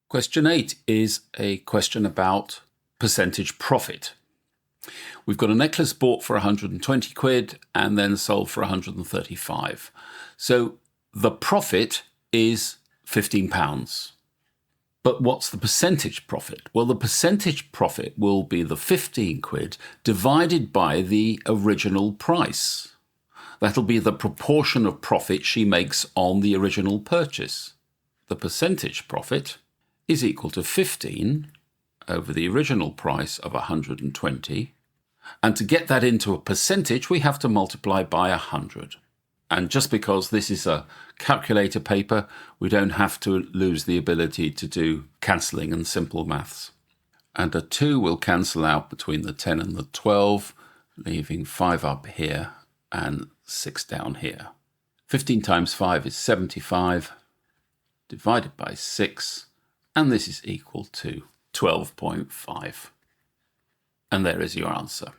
Question 8 is a question about percentage profit. We've got a necklace bought for 120 quid and then sold for 135. So the profit is £15. But what's the percentage profit? Well, the percentage profit will be the 15 quid divided by the original price. That'll be the proportion of profit she makes on the original purchase. The percentage profit is equal to 15 over the original price of 120. And to get that into a percentage, we have to multiply by 100. And just because this is a calculator paper, we don't have to lose the ability to do cancelling and simple maths. And a 2 will cancel out between the 10 and the 12, leaving 5 up here and 6 down here. 15 times 5 is 75, divided by 6, and this is equal to 12.5. And there is your answer.